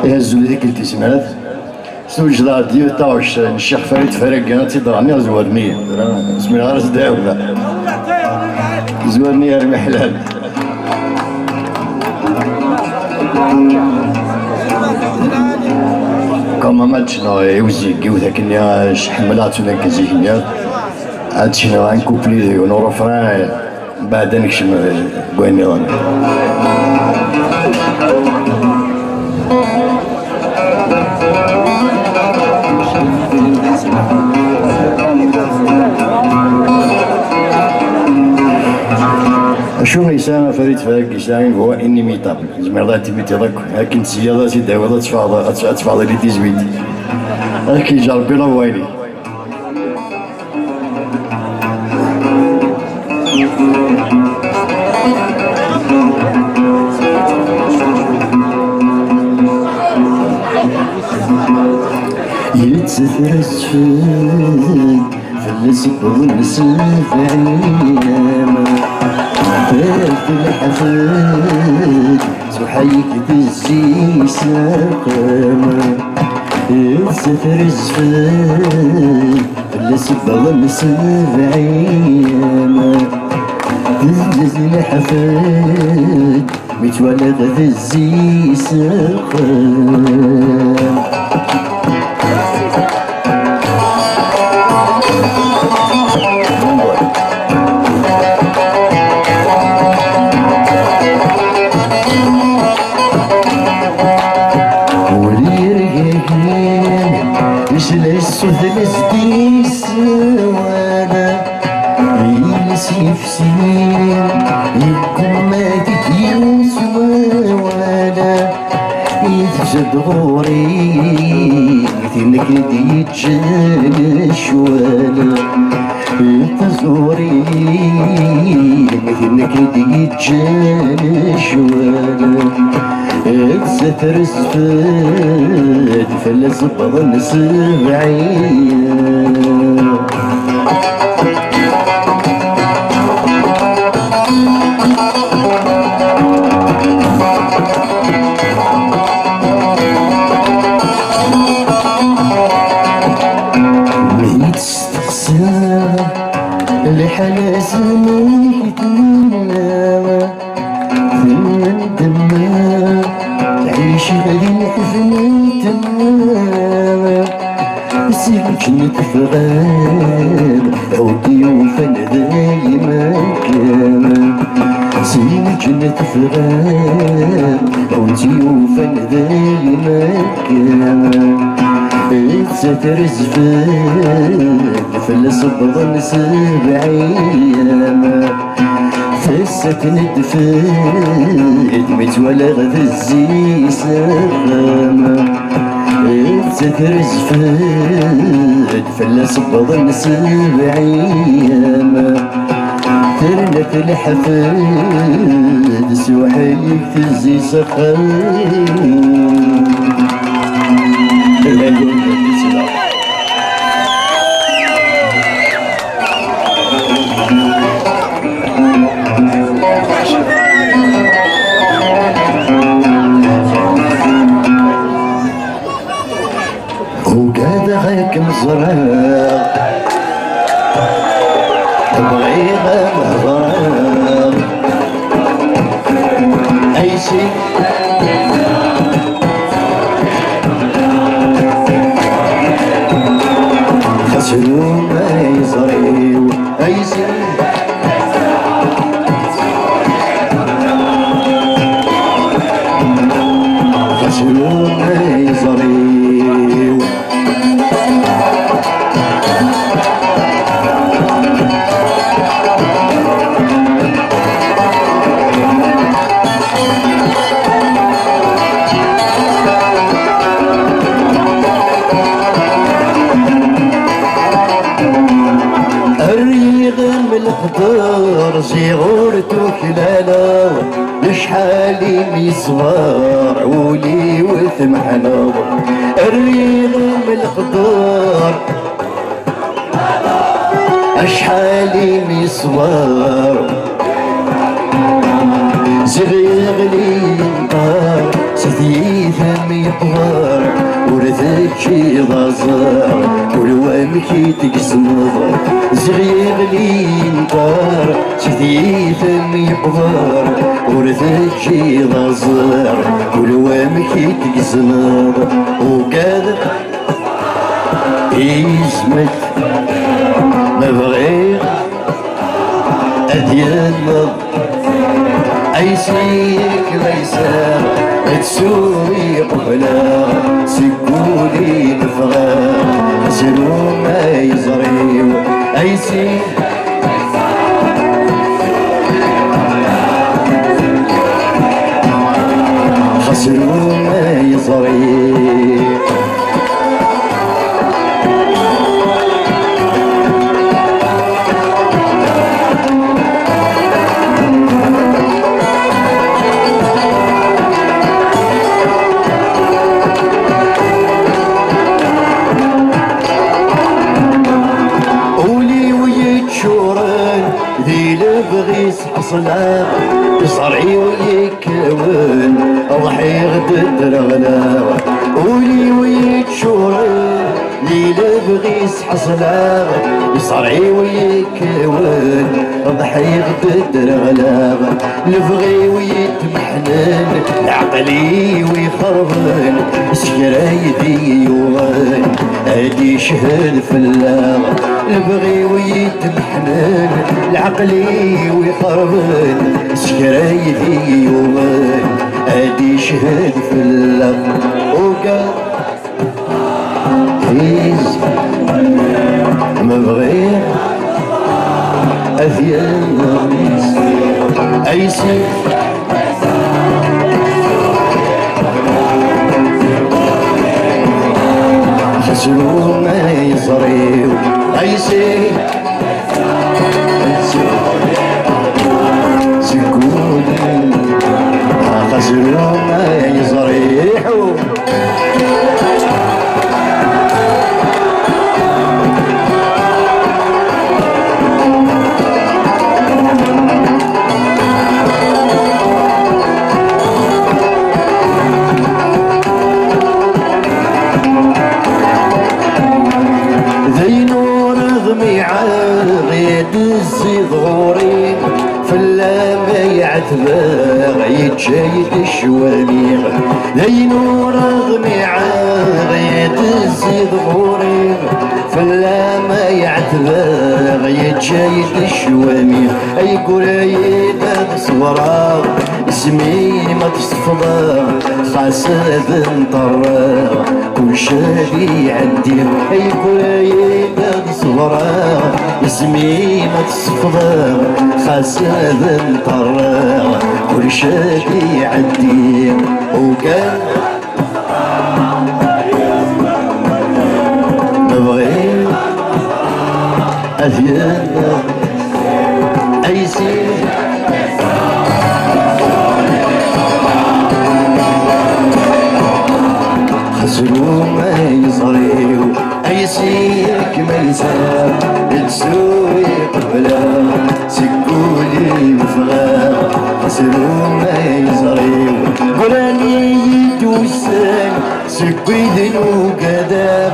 يهزو ذيك التسمات سوج راديو طاوش الشيخ فريد فرقنا تيضرني زورني اسمي غير زداوله زورني يرمي حلال كما ما تشنو يوزي وذاك اللي حملات ولا كزينيا هادشي شنو غنكوبلي ونورو فران بعد نكشم كوينيون شو يسامى فريد فاك يسامى هو انيميتابل زعما الله تيميتي داك هاكين السياده سي داوله تفاضل لي تيزويت هاكي جربي لا ويلي يتفرس في الصبر نسف عينما فات الحفاد سحيك بالزي ساقما يتفرس في الصبر نسف عينما تزلز الحفاد متولد في الزي ساقما سنين يكون ما تكيوس ولا يتجد غوري ثنك يتجنش ولا تزوري ثنك يتجنش ولا تستر السفاد فلس بضل سبعين لحنا زمانك تناوى ثم ندمى تعيش غادي نحزن تناوى سيرك نتفغان عودي وفن دايما كان سيرك نتفغان عودي وفن دايما كان ستر الزفاف فلس بضل سبعين فست ندفات متولغ في الزي سلام ستر الزفاف فلس بضل سبعين ترنك الحفاد سوحيك تزي سخان وقاد غيك مزرعة بغيغة مهضرة أي شي خسروا ما يزريو أي شي خسروا ما يزريو الخضر زيغورتو كلالا شحالي ميزوار عولي وثمحنا الريغ من الخضر شحالي ميزوار زغيغلي يقبر ورثك يضازر ولوامك تقسمض زغير لي نطار سيدي ثم يقبر ورثك يضازر ولوامك تقسمض وكذا يسمت ما بغير أديان عيسيك ليسار تسوي قبلا سكولي نفغار خسروا ما يزريو عيسيك خسروا ما يزريو حصلها يصرعي ويكون ضحي غدد رغلا ولي ويتشورن ليلة بغيس حصلها يصرعي ويكون ضحي غدد رغلا نبغي ويتمحنن عقلي ويخربن سكرايدي يوغن ادي شهد في اللغ نبغي ويتمحنن لعقلي ويخربن سكرايدي يوغن ادي شهد في اللغ وقال هيز مبغي اثيان غميس ايسي خسروا ما يصريو عيسي سكون خسروا ما يصريحو ظهوري فلا يعتبر يتشيد الشواميغ ذي نور رغمي عاغيد الزيد ظهوري فلا ما يعتبر يتشيد الشواميغ اي قريب صورا اسمي ما تصفضا خاسد مطرا كل شادي عندي اي قريب صورا اسمي ما تصفضا خاسد مطرا كل شادي عندي وكان نبغي أثيان أيسي خسروا ما يصريو أيسيك ما يسار تسوي قبلا سكولي مفغار خسروا ما يصريو قراني يدوسان سكويدن وقدام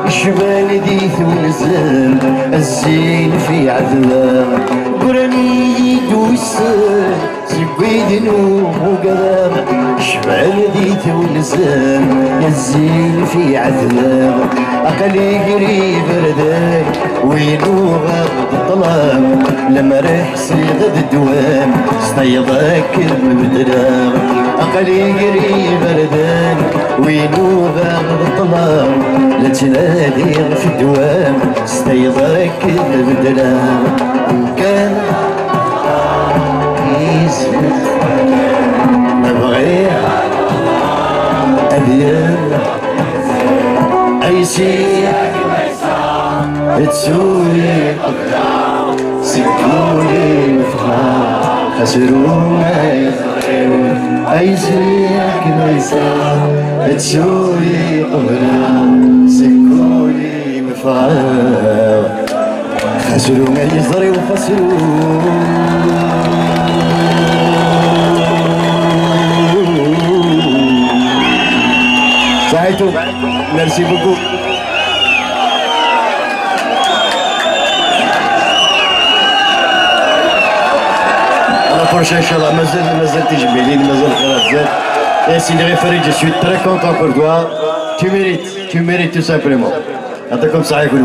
الشمال ديث ونزام الزين في عذاب قراني يدوسان سكويدن وقدام الشمال ديث ونزام الزين في عذاب أقلي قريب رداي وينو غاب الظلام لما رح صيغ الدوام صيدك المبدلام أقلي قريب رداي وينو غاب الظلام لا تنادي في الدوام صيدك المبدلام وكان يسمح نبغي أبيان أيسي تسوي سكولي مفخار خسروا ما يفخرون أيسيك ميسار تسوي قبلا سكولي مفخار خسروا ما يزري وخسروا Saïtou, merci beaucoup. À la prochaine, Inch'Allah. Mazel Tijbelin, Mazel Khaladzet. Et Sidi Farid, je suis très content pour toi. Tu mérites tout simplement. Attends comme ça, écoute.